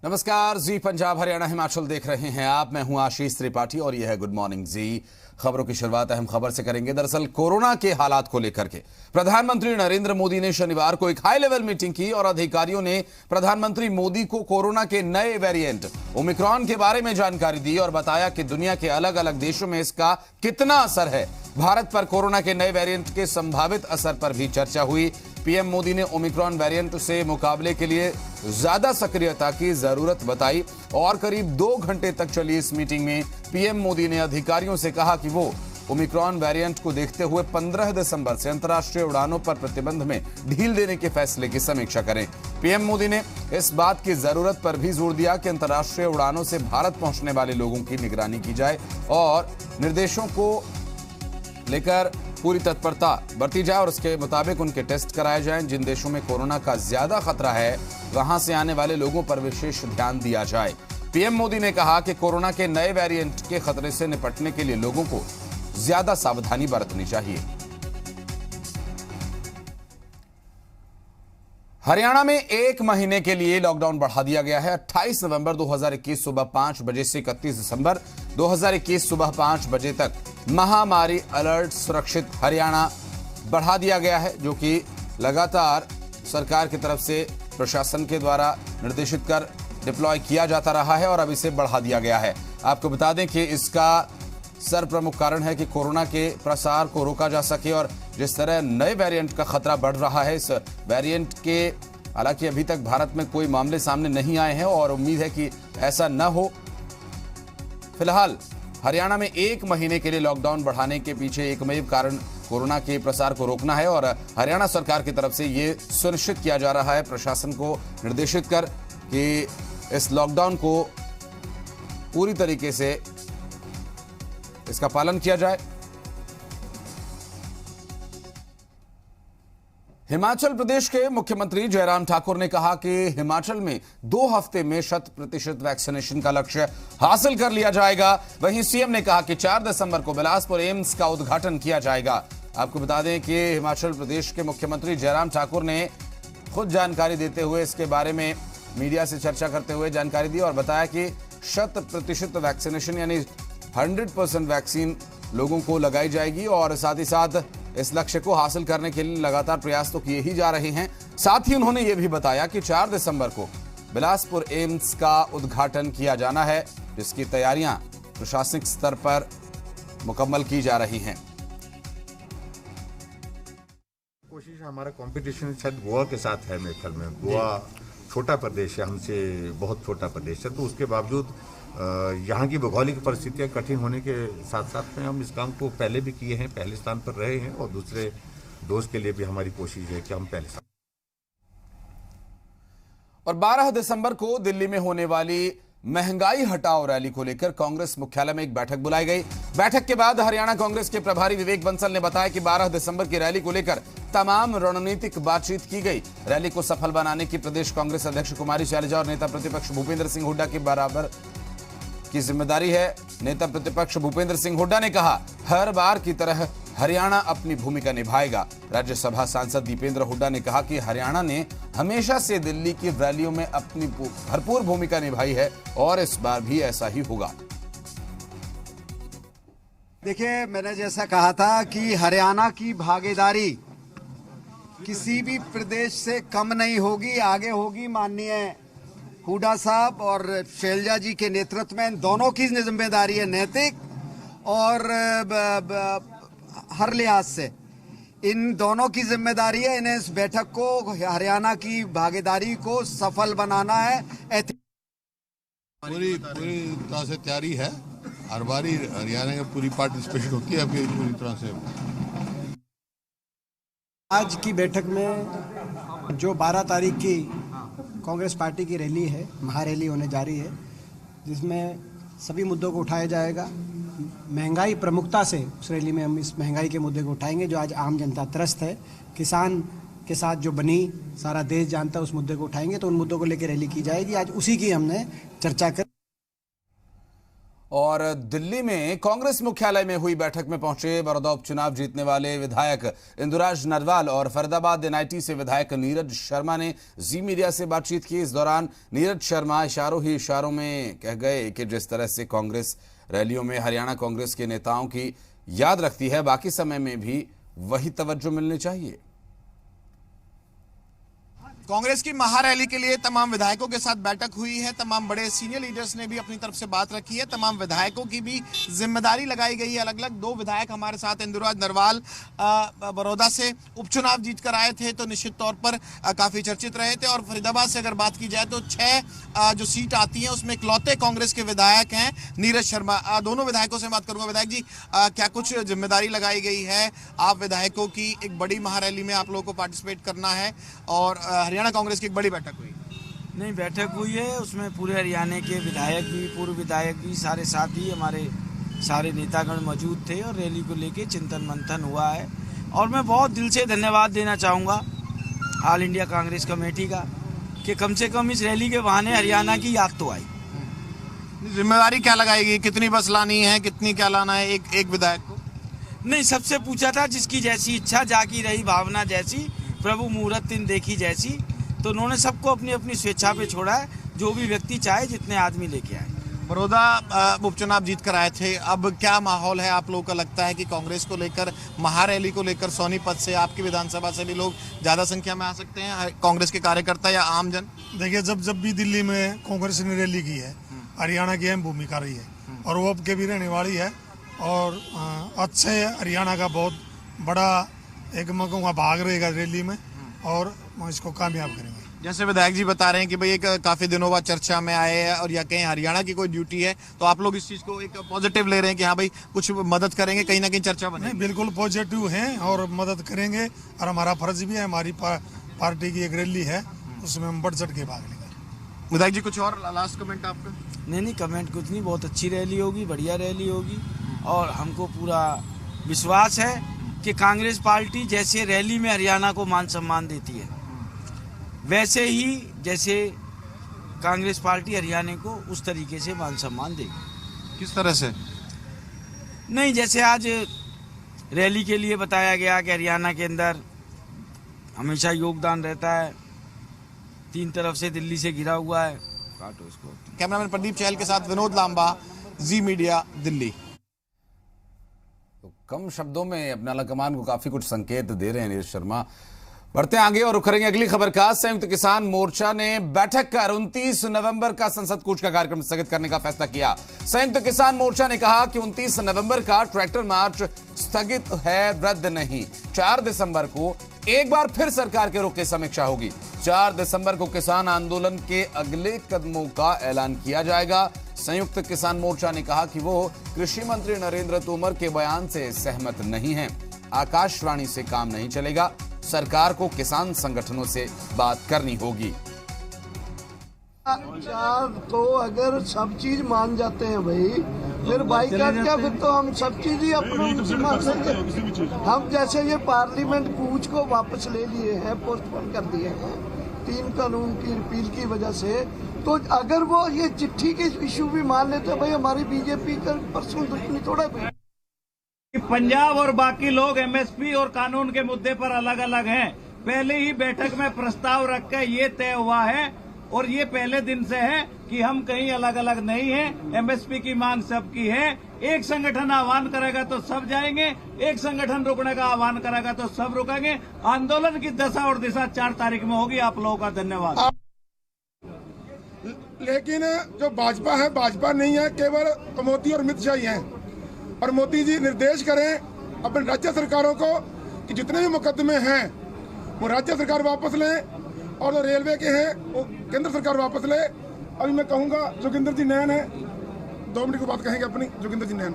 नमस्कार जी, पंजाब हरियाणा हिमाचल देख रहे हैं आप। मैं हूं आशीष त्रिपाठी और यह है गुड मॉर्निंग जी। खबरों की शुरुआत अहम खबर से करेंगे। दरअसल कोरोना के हालात को लेकर के प्रधानमंत्री नरेंद्र मोदी ने शनिवार को एक हाई लेवल मीटिंग की और अधिकारियों ने प्रधानमंत्री मोदी को कोरोना के नए वेरिएंट ओमिक्रॉन के बारे में जानकारी दी और बताया कि दुनिया के अलग अलग देशों में इसका कितना असर है। भारत पर कोरोना के नए वेरिएंट के संभावित असर पर भी चर्चा हुई। पीएम मोदी ने ओमिक्रॉन वेरिएंट से मुकाबले के लिए ज्यादा सक्रियता की जरूरत बताई और करीब 2 घंटे तक चली इस मीटिंग में पीएम मोदी ने अधिकारियों से कहा कि वो ओमिक्रॉन वेरिएंट को देखते हुए 15 दिसंबर से अंतर्राष्ट्रीय उड़ानों पर प्रतिबंध में ढील देने के फैसले की समीक्षा करें। पीएम मोदी ने इस बात की जरूरत पर भी जोर दिया कि अंतर्राष्ट्रीय उड़ानों से भारत पहुंचने वाले लोगों की निगरानी की जाए और निर्देशों को लेकर पूरी तत्परता बरती जाए और उसके मुताबिक उनके टेस्ट कराए जाएं। जिन देशों में कोरोना का ज्यादा खतरा है वहां से आने वाले लोगों पर विशेष ध्यान दिया जाए। पीएम मोदी ने कहा कि कोरोना के नए वेरिएंट के खतरे से निपटने के लिए लोगों को ज्यादा सावधानी बरतनी चाहिए। हरियाणा में 1 महीने के लिए लॉकडाउन बढ़ा दिया गया है। 28 नवंबर 2021 सुबह 5 बजे से 31 दिसंबर 2021 सुबह 5 बजे तक महामारी अलर्ट सुरक्षित हरियाणा बढ़ा दिया गया है, जो कि लगातार सरकार की तरफ से प्रशासन के द्वारा निर्देशित कर डिप्लॉय किया जाता रहा है और अब इसे बढ़ा दिया गया है। आपको बता दें कि इसका सर्वप्रमुख कारण है कि कोरोना के प्रसार को रोका जा सके और जिस तरह नए वेरिएंट का खतरा बढ़ रहा है, इस वेरिएंट के हालांकि अभी तक भारत में कोई मामले सामने नहीं आए हैं और उम्मीद है कि ऐसा न हो। फिलहाल हरियाणा में 1 महीने के लिए लॉकडाउन बढ़ाने के पीछे एकमेव कारण कोरोना के प्रसार को रोकना है और हरियाणा सरकार की तरफ से ये सुनिश्चित किया जा रहा है प्रशासन को निर्देशित कर कि इस लॉकडाउन को पूरी तरीके से इसका पालन किया जाए। हिमाचल प्रदेश के मुख्यमंत्री जयराम ठाकुर ने कहा कि हिमाचल में 2 हफ्ते में 100% वैक्सीनेशन का लक्ष्य हासिल कर लिया जाएगा। वहीं सीएम ने कहा कि 4 दिसंबर को बिलासपुर एम्स का उद्घाटन किया जाएगा। आपको बता दें कि हिमाचल प्रदेश के मुख्यमंत्री जयराम ठाकुर ने खुद जानकारी देते हुए इसके बारे में मीडिया से चर्चा करते हुए जानकारी दी और बताया कि 100% वैक्सीनेशन यानी 100% वैक्सीन लोगों को लगाई जाएगी और साथ ही साथ इस लक्ष्य को हासिल करने के लिए लगातार प्रयास तो किए ही जा रहे हैं। साथ ही उन्होंने ये भी बताया कि 4 दिसंबर को बिलासपुर एम्स का उद्घाटन किया जाना है, जिसकी तैयारियां प्रशासनिक स्तर पर मुकम्मल की जा रही हैं। कोशिश हमारा कंपटीशन शायद गोवा के साथ है। मेरे ख्याल में गोवा छोटा प्रदेश है, हमसे बहुत छोटा प्रदेश है, तो उसके बावजूद यहाँ की भौगोलिक परिस्थितियाँ कठिन होने के साथ साथ में हम इस काम को पहले भी किए हैं, पहले स्थान पर रहे हैं और दूसरे डोज के लिए भी हमारी कोशिश है कि हम पहले स्थान। और 12 दिसंबर को दिल्ली में होने वाली महंगाई हटाओ रैली को लेकर कांग्रेस मुख्यालय में एक बैठक बुलाई गई। बैठक के बाद हरियाणा कांग्रेस के प्रभारी विवेक बंसल ने बताया कि 12 दिसंबर की रैली को लेकर तमाम रणनीतिक बातचीत की गई। रैली को सफल बनाने की प्रदेश कांग्रेस अध्यक्ष कुमारी शैलजा और नेता प्रतिपक्ष भूपेंद्र सिंह हुड्डा के बराबर की जिम्मेदारी है। नेता प्रतिपक्ष भूपेंद्र सिंह हुड्डा ने कहा, हर बार की तरह हरियाणा अपनी भूमिका निभाएगा। राज्यसभा सांसद दीपेंद्र हुड्डा ने कहा कि हरियाणा ने हमेशा से दिल्ली की रैलियों में अपनी भरपूर भूमिका निभाई है और इस बार भी ऐसा ही होगा। देखिए, मैंने जैसा कहा था कि हरियाणा की भागीदारी किसी भी प्रदेश से कम नहीं होगी, आगे होगी। माननीय हुड्डा साहब और शैलजा जी के नेतृत्व में इन दोनों की जिम्मेदारी है नैतिक और हर लिहाज से इन दोनों की जिम्मेदारी है। इन्हें इस बैठक को हरियाणा की भागीदारी को सफल बनाना है। पूरी तरह से तैयारी है। हर बार हरियाणा की पूरी पार्टिसिपेशन होती है पूरी तरह से। आज की बैठक में जो 12 तारीख की कांग्रेस पार्टी की रैली है, महारैली होने जा रही है, जिसमें सभी मुद्दों को उठाया जाएगा। महंगाई प्रमुखता से उस रैली में हम इस महंगाई के मुद्दे को उठाएंगे जो आज आम जनता त्रस्त है। किसान के साथ जो बनी सारा देश जानता है, उस मुद्दे को उठाएंगे, तो उन मुद्दों को लेकर रैली की जाएगी। आज उसी की हमने चर्चा कर। और दिल्ली में कांग्रेस मुख्यालय में हुई बैठक में पहुंचे बड़ौदा उपचुनाव जीतने वाले विधायक इंदुराज नरवाल और फरीदाबाद एनआईटी से विधायक नीरज शर्मा ने जी मीडिया से बातचीत की। इस दौरान नीरज शर्मा इशारों ही इशारों में कह गए कि जिस तरह से कांग्रेस रैलियों में हरियाणा कांग्रेस के नेताओं की याद रखती है, बाकी समय में भी वही तवज्जो मिलनी चाहिए। कांग्रेस की महारैली के लिए तमाम विधायकों के साथ बैठक हुई है। तमाम बड़े सीनियर लीडर्स ने भी अपनी तरफ से बात रखी है। तमाम विधायकों की भी जिम्मेदारी लगाई गई है अलग अलग। 2 विधायक हमारे साथ इंदुराज नरवाल बड़ौदा से उपचुनाव जीत कर आए थे, तो निश्चित तौर पर काफी चर्चित रहे थे। और फरीदाबाद से अगर बात की जाए तो 6 जो सीट आती है उसमें इकलौते कांग्रेस के विधायक हैं नीरज शर्मा। दोनों विधायकों से बात करूंगा। विधायक जी, क्या कुछ जिम्मेदारी लगाई गई है? आप विधायकों की एक बड़ी महारैली में आप लोगों को पार्टिसिपेट करना है और हरियाणा कांग्रेस की एक बड़ी बैठक हुई। नहीं, बैठक हुई है, उसमें पूरे हरियाणा के विधायक भी, पूर्व विधायक भी, सारे साथी हमारे सारे नेतागण मौजूद थे और रैली को लेके चिंतन मंथन हुआ है। और मैं बहुत दिल से धन्यवाद देना चाहूँगा ऑल इंडिया कांग्रेस कमेटी का कि कम से कम इस रैली के बहाने हरियाणा की याद तो आई। जिम्मेदारी क्या लगाएगी? कितनी बस लानी है, कितनी क्या लाना है एक विधायक को? नहीं, सबसे पूछा था जिसकी जैसी इच्छा जाकी रही भावना जैसी, प्रभु मुहूर्त दिन देखी जैसी, तो उन्होंने सबको अपनी अपनी स्वेच्छा पे छोड़ा है। जो भी व्यक्ति चाहे, जितने आदमी लेके आए। बड़ौदा उपचुनाव जीत कर आए थे, अब क्या माहौल है? आप लोगों का लगता है कि कांग्रेस को लेकर, महारैली को लेकर सोनीपत से, आपकी विधानसभा से भी लोग ज्यादा संख्या में आ सकते हैं, कांग्रेस के कार्यकर्ता या आम जन? देखिए, जब भी दिल्ली में कांग्रेस ने रैली की है, हरियाणा की अहम भूमिका रही है और वो अब के भी रहने वाली है। और अच्छे हरियाणा का बहुत बड़ा एक मौका भाग रहेगा रैली में और इसको कामयाब करेंगे। जैसे विधायक जी बता रहे हैं कि भाई एक काफी दिनों बाद चर्चा में आए हैं और या कहीं हरियाणा की कोई ड्यूटी है, तो आप लोग इस चीज को एक पॉजिटिव ले रहे हैं कि हाँ भाई कुछ मदद करेंगे, कहीं ना कहीं चर्चा बने? नहीं, बिल्कुल पॉजिटिव हैं और मदद करेंगे और हमारा फर्ज भी है। हमारी पार्टी की एक रैली है, उसमें हम बढ़ चढ़ के भाग लेंगे। विधायक जी, कुछ और लास्ट कमेंट आपका? नहीं, कमेंट कुछ नहीं, बहुत अच्छी रैली होगी, बढ़िया रैली होगी और हमको पूरा विश्वास है कि कांग्रेस पार्टी जैसे रैली में हरियाणा को मान सम्मान देती है, वैसे ही जैसे कांग्रेस पार्टी हरियाणा को उस तरीके से मान सम्मान देगी। किस तरह से? नहीं, जैसे आज रैली के लिए बताया गया कि हरियाणा के अंदर हमेशा योगदान रहता है, 3 तरफ से दिल्ली से घिरा हुआ है। काटो इसको। कैमरामैन प्रदीप चहल के साथ विनोद लांबा, जी मीडिया, दिल्ली। तो कम शब्दों में अपना आलाकमान को काफी कुछ संकेत दे रहे हैं नीरज शर्मा। बढ़ते आगे और रुख करेंगे अगली खबर का। संयुक्त किसान मोर्चा ने बैठक कर 29 नवंबर का संसद कूच का कार्यक्रम स्थगित करने का फैसला किया। संयुक्त किसान मोर्चा ने कहा कि 29 नवंबर का ट्रैक्टर मार्च स्थगित है, रद्द नहीं। 4 दिसंबर को एक बार फिर सरकार के रुख की समीक्षा होगी। 4 दिसंबर को किसान आंदोलन के अगले कदमों का ऐलान किया जाएगा। संयुक्त किसान मोर्चा ने कहा कि वो कृषि मंत्री नरेंद्र तोमर के बयान से सहमत नहीं है। आकाशवाणी से काम नहीं चलेगा, सरकार को किसान संगठनों से बात करनी होगी। 4 तो अगर सब चीज मान जाते हैं भाई, फिर बाइकाट क्या? फिर तो हम सब चीज ही अपने मान सकते। हम जैसे ये पार्लियामेंट कूच को वापस ले लिए हैं, पोस्टपोन कर दिए हैं 3 कानून की रिपील की वजह से, तो अगर वो ये चिट्ठी के इशू भी मान लेते हैं भाई, हमारी बीजेपी का परसों दुश्मनी थोड़ा भी। पंजाब और बाकी लोग एमएसपी और कानून के मुद्दे पर अलग अलग हैं। पहले ही बैठक में प्रस्ताव रख के ये तय हुआ है और ये पहले दिन से है कि हम कहीं अलग अलग नहीं हैं। एमएसपी की मांग सबकी है। एक संगठन आह्वान करेगा तो सब जाएंगे, एक संगठन रुकने का आह्वान करेगा तो सब रुकेंगे। आंदोलन की दशा और दिशा 4 तारीख में होगी। आप लोगों का धन्यवाद। लेकिन जो भाजपा है, भाजपा नहीं है, केवल मोदी और अमित शाह ही है। और मोदी जी निर्देश करें अपने राज्य सरकारों को कि जितने भी मुकदमे हैं वो राज्य सरकार वापस ले और जो रेलवे के हैं वो केंद्र सरकार वापस ले। अभी मैं कहूँगा जोगिंदर जी नैन है, 2 मिनट की बात कहेंगे अपनी। जोगिंदर जी नैन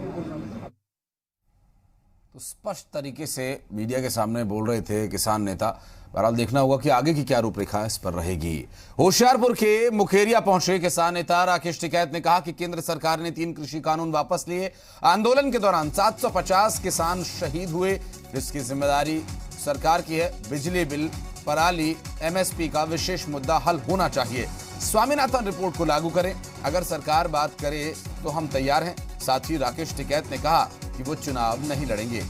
तो स्पष्ट तरीके से मीडिया के सामने बोल रहे थे किसान नेता। बहरहाल देखना होगा कि आगे की क्या रूपरेखा इस पर रहेगी। होशियारपुर के मुखेरिया पहुंचे किसान नेता राकेश टिकैत ने कहा कि केंद्र सरकार ने 3 कृषि कानून वापस लिए। आंदोलन के दौरान 750 किसान शहीद हुए, जिसकी जिम्मेदारी सरकार की है। बिजली बिल, पराली, एमएसपी का विशेष मुद्दा हल होना चाहिए। स्वामीनाथन रिपोर्ट को लागू करें। अगर सरकार बात करे तो हम तैयार हैं। साथी राकेश टिकैत ने कहा कि वो चुनाव नहीं लड़ेंगे।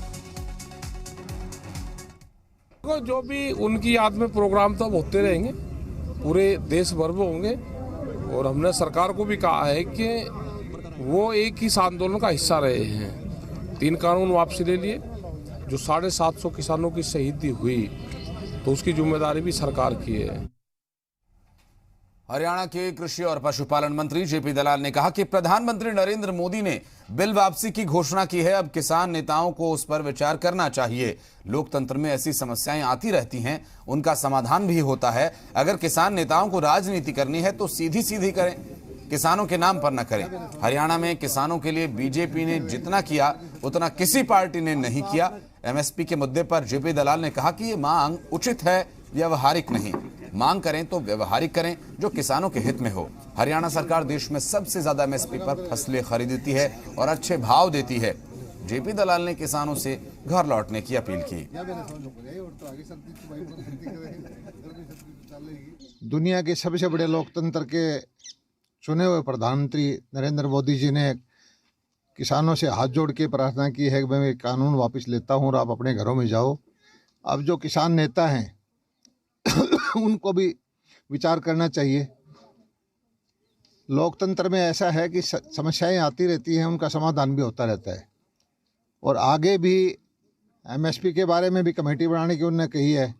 जो भी उनकी याद में प्रोग्राम तो अब होते रहेंगे, पूरे देश भर में होंगे। और हमने सरकार को भी कहा है कि वो एक इस आंदोलन का हिस्सा रहे हैं। 3 कानून वापसी ले लिए, जो 750 किसानों की शहीदी हुई, तो उसकी जिम्मेदारी भी सरकार की है। हरियाणा के कृषि और पशुपालन मंत्री जेपी दलाल ने कहा कि प्रधानमंत्री नरेंद्र मोदी ने बिल वापसी की घोषणा की है। अब किसान नेताओं को उस पर विचार करना चाहिए। लोकतंत्र में ऐसी समस्याएं आती रहती हैं, उनका समाधान भी होता है। अगर किसान नेताओं को राजनीति करनी है तो सीधी सीधी करें, किसानों के नाम पर न करें। हरियाणा में किसानों के लिए बीजेपी ने जितना किया उतना किसी पार्टी ने नहीं किया। एमएसपी के मुद्दे पर जेपी दलाल ने कहा कि ये मांग उचित है, व्यवहारिक नहीं। मांग करें तो व्यवहारिक करें, जो किसानों के हित में हो। हरियाणा सरकार देश में सबसे ज्यादा एमएसपी पर फसलें खरीदती है और अच्छे भाव देती है। जेपी दलाल ने किसानों से घर लौटने की अपील की। दुनिया के सबसे बड़े लोकतंत्र के चुने हुए प्रधानमंत्री नरेंद्र मोदी जी ने किसानों से हाथ जोड़ के प्रार्थना की है कि मैं कानून वापस लेता हूं और आप अपने घरों में जाओ। अब जो किसान नेता हैं उनको भी विचार करना चाहिए। लोकतंत्र में ऐसा है कि समस्याएं आती रहती हैं, उनका समाधान भी होता रहता है। और आगे भी एमएसपी के बारे में भी कमेटी बनाने की उन्होंने कही है,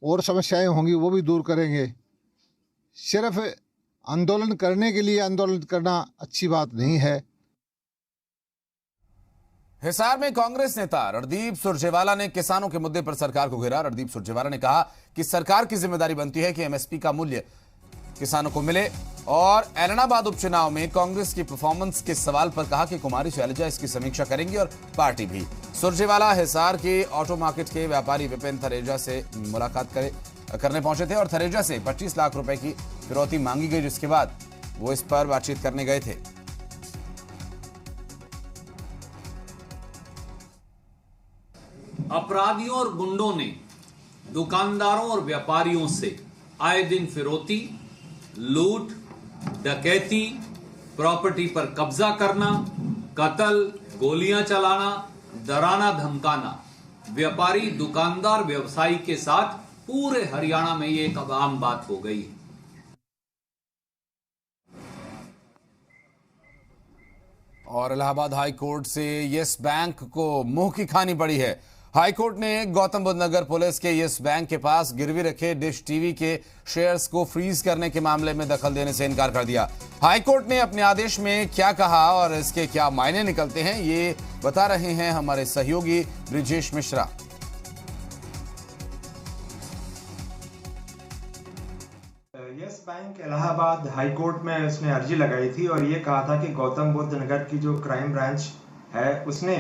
और समस्याएं होंगी वो भी दूर करेंगे। सिर्फ आंदोलन करने के लिए आंदोलन करना अच्छी बात नहीं है। हिसार में कांग्रेस नेता रणदीप सुरजेवाला ने किसानों के मुद्दे पर सरकार को घेरा। रणदीप सुरजेवाला ने कहा कि सरकार की जिम्मेदारी बनती है कि एमएसपी का मूल्य किसानों को मिले। और ऐलनाबाद उपचुनाव में कांग्रेस की परफॉर्मेंस के सवाल पर कहा कि कुमारी शैलजा इसकी समीक्षा करेंगी और पार्टी भी। सुरजेवाला हिसार के ऑटो मार्केट के व्यापारी विपिन थरेजा से मुलाकात करने पहुंचे थे और थरेजा से 25 लाख रुपए की फिरौती मांगी गई, जिसके बाद वो इस पर बातचीत करने गए थे। अपराधियों और गुंडों ने दुकानदारों और व्यापारियों से आए दिन फिरौती, लूट, डकैती, प्रॉपर्टी पर कब्जा करना, कत्ल, गोलियां चलाना, डराना धमकाना व्यापारी, दुकानदार, व्यवसायी के साथ पूरे हरियाणा में ये एक आम बात हो गई है। और इलाहाबाद हाई कोर्ट से यस बैंक को मुंह की खानी पड़ी है। हाई कोर्ट ने गौतम बुद्ध नगर पुलिस के यस बैंक के पास गिरवी रखे डिश टीवी के शेयर्स को फ्रीज करने के मामले में दखल देने से इनकार कर दिया। हाई कोर्ट ने अपने आदेश में क्या कहा और इसके क्या मायने निकलते हैं, ये बता रहे हैं हमारे सहयोगी Brijesh Mishra. Yes bank Allahabad high court में उसने अर्जी लगाई थी और ये कहा था कि गौतम बुद्ध नगर की जो क्राइम ब्रांच है उसने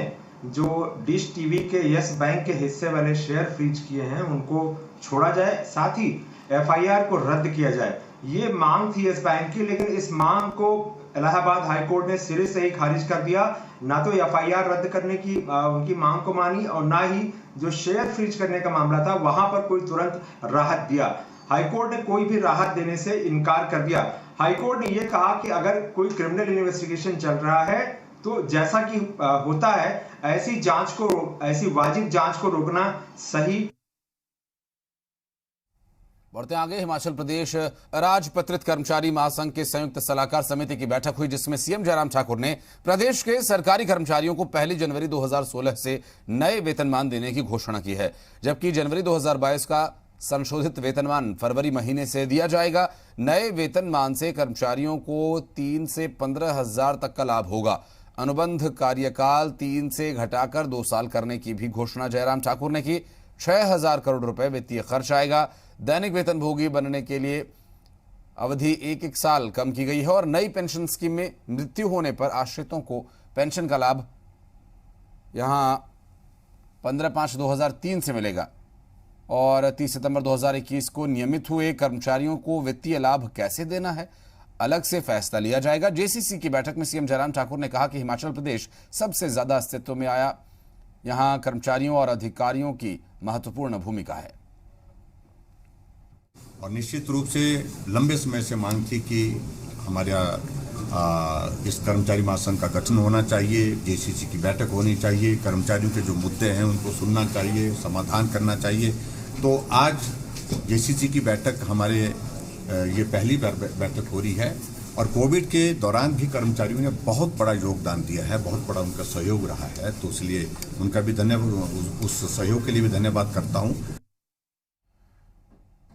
जो डिश टीवी के यस बैंक के हिस्से वाले शेयर फ्रीज किए हैं उनको छोड़ा जाए, साथ ही एफआईआर को रद्द किया जाए। ये मांग थी यस बैंक की, लेकिन इस मांग को इलाहाबाद हाई कोर्ट ने सिरे से ही खारिज कर दिया। ना तो एफआईआर रद्द करने की उनकी मांग को मानी और ना ही जो शेयर फ्रीज करने का मामला था वहां पर कोई तुरंत राहत दिया। हाईकोर्ट ने कोई भी राहत देने से इनकार कर दिया। हाईकोर्ट ने यह कहा कि अगर कोई क्रिमिनल इन्वेस्टिगेशन चल रहा है तो जैसा कि होता है ऐसी वाजिब जांच को रोकना सही। बढ़ते आगे, हिमाचल प्रदेश राजपत्रित कर्मचारी महासंघ के संयुक्त सलाहकार समिति की बैठक हुई, जिसमें सीएम जयराम ठाकुर ने प्रदेश के सरकारी कर्मचारियों को 1 जनवरी 2016 से नए वेतनमान देने की घोषणा की है, जबकि जनवरी 2022 का संशोधित वेतनमान फरवरी महीने से दिया जाएगा। नए वेतनमान से कर्मचारियों को 3 से 15 हजार तक का लाभ होगा। अनुबंध कार्यकाल 3 से घटाकर 2 साल करने की भी घोषणा जयराम ठाकुर ने की। 6,000 करोड़ रुपए वित्तीय खर्च आएगा। दैनिक वेतनभोगी बनने के लिए अवधि 1 साल कम की गई है और नई पेंशन स्कीम में मृत्यु होने पर आश्रितों को पेंशन का लाभ यहां 15/5/2003 से मिलेगा और 30 सितंबर 2021 को नियमित हुए कर्मचारियों को वित्तीय लाभ कैसे देना है, अलग से फैसला लिया जाएगा। जेसीसी की बैठक में सीएम जयराम ठाकुर ने कहा कि हिमाचल प्रदेश सबसे ज्यादा अस्तित्व में आया, यहां कर्मचारियों और अधिकारियों की महत्वपूर्ण भूमिका है। और निश्चित रूप से लंबे समय से मांग थी कि हमारा इस कर्मचारी महासंघ का गठन होना चाहिए, जेसीसी की बैठक होनी चाहिए, कर्मचारियों के जो मुद्दे हैं उनको सुनना चाहिए, समाधान करना चाहिए। तो आज जेसीसी की बैठक हमारे ये पहली बार बैठक हो रही है और कोविड के दौरान भी कर्मचारियों ने बहुत बड़ा योगदान दिया है, बहुत बड़ा उनका सहयोग रहा है, तो इसलिए उनका भी धन्यवाद, उस सहयोग के लिए भी धन्यवाद करता हूं।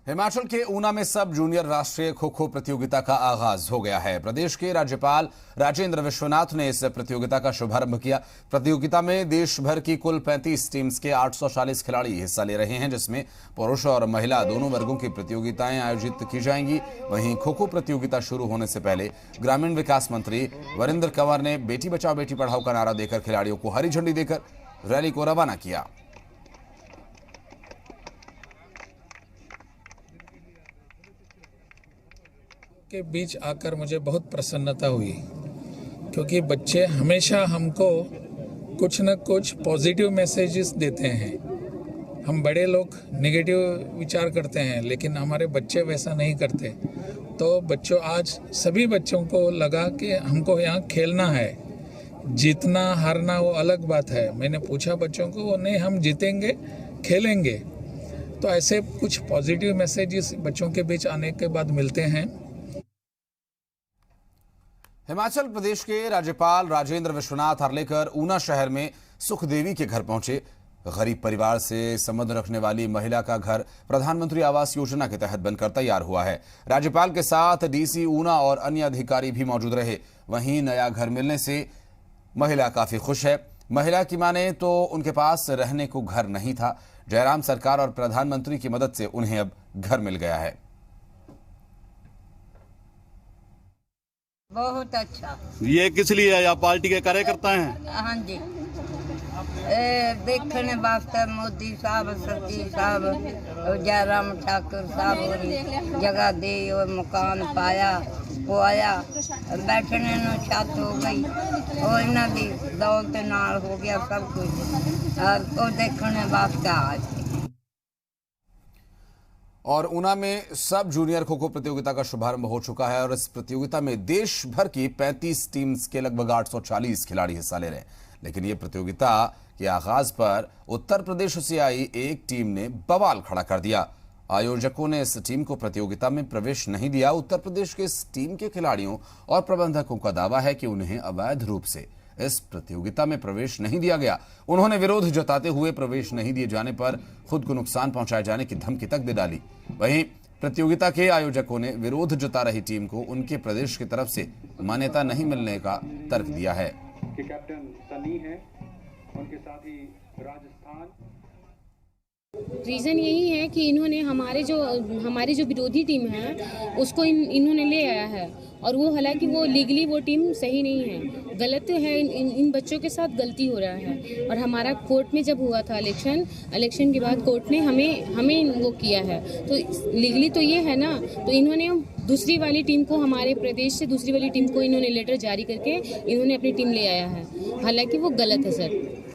हिमाचल के ऊना में सब जूनियर राष्ट्रीय खो खो प्रतियोगिता का आगाज हो गया है। प्रदेश के राज्यपाल राजेंद्र विश्वनाथ ने इस प्रतियोगिता का शुभारंभ किया। प्रतियोगिता में देश भर की कुल 35 टीम्स के 840 खिलाड़ी हिस्सा ले रहे हैं, जिसमें पुरुष और महिला दोनों वर्गों की प्रतियोगिताएं आयोजित की जाएंगी। वहीं खो खो प्रतियोगिता शुरू होने से पहले ग्रामीण विकास मंत्री वीरेंद्र कंवर ने बेटी बचाओ बेटी पढ़ाओ का नारा देकर खिलाड़ियों को हरी झंडी देकर रैली को रवाना किया। के बीच आकर मुझे बहुत प्रसन्नता हुई, क्योंकि बच्चे हमेशा हमको कुछ न कुछ पॉजिटिव मैसेजेस देते हैं। हम बड़े लोग नेगेटिव विचार करते हैं, लेकिन हमारे बच्चे वैसा नहीं करते। तो बच्चों, आज सभी बच्चों को लगा कि हमको यहाँ खेलना है, जीतना हारना वो अलग बात है। मैंने पूछा बच्चों को, नहीं हम जीतेंगे, खेलेंगे। तो ऐसे कुछ पॉजिटिव मैसेजेस बच्चों के बीच आने के बाद मिलते हैं। हिमाचल प्रदेश के राज्यपाल राजेंद्र विश्वनाथ हर्लेकर ऊना शहर में सुखदेवी के घर पहुंचे। गरीब परिवार से संबंध रखने वाली महिला का घर प्रधानमंत्री आवास योजना के तहत बनकर तैयार हुआ है। राज्यपाल के साथ डीसी ऊना और अन्य अधिकारी भी मौजूद रहे। वहीं नया घर मिलने से महिला काफी खुश है। महिला की माने तो उनके पास रहने को घर नहीं था। जयराम सरकार और प्रधानमंत्री की मदद से उन्हें अब घर मिल गया है। बहुत अच्छा। ये किस लिए है? आप पार्टी के कार्यकर्ता हैं? हाँ जी, देखने वास्ते मोदी साहब, सचिव साहब, जयराम ठाकुर साहब जगह दी और मकान पाया, वो आया बैठने नु छत हो गई और इन्हों की दौलत नाल हो गया सब कुछ, तो देखने वास्ते आज। और ऊना में सब जूनियर खो खो प्रतियोगिता का शुभारंभ हो चुका है और इस प्रतियोगिता में देश भर की 35 टीम्स के लगभग 840 खिलाड़ी हिस्सा ले रहे हैं। लेकिन ये प्रतियोगिता के आगाज पर उत्तर प्रदेश से आई एक टीम ने बवाल खड़ा कर दिया। आयोजकों ने इस टीम को प्रतियोगिता में प्रवेश नहीं दिया। उत्तर प्रदेश के इस टीम के खिलाड़ियों और प्रबंधकों का दावा है कि उन्हें अवैध रूप से इस प्रतियोगिता में प्रवेश नहीं दिया गया। उन्होंने विरोध जताते हुए प्रवेश नहीं दिए जाने पर खुद को नुकसान पहुंचाए जाने की धमकी तक दे डाली। वहीं प्रतियोगिता के आयोजकों ने विरोध जता रही टीम को उनके प्रदेश की तरफ से मान्यता नहीं मिलने का तर्क दिया है। कि कैप्टन सनी है, उनके साथ ही राजस्थान। रीज़न यही है कि इन्होंने हमारी जो विरोधी टीम है उसको इन्होंने ले आया है, और वो हालांकि वो लीगली वो टीम सही नहीं है, गलत है। इन बच्चों के साथ गलती हो रहा है। और हमारा कोर्ट में जब हुआ था इलेक्शन के बाद कोर्ट ने हमें वो किया है, तो लीगली तो ये है ना। तो इन्होंने दूसरी वाली टीम को, हमारे प्रदेश से दूसरी वाली टीम को इन्होंने लेटर जारी करके इन्होंने अपनी टीम ले आया है, हालांकि वो गलत है सर।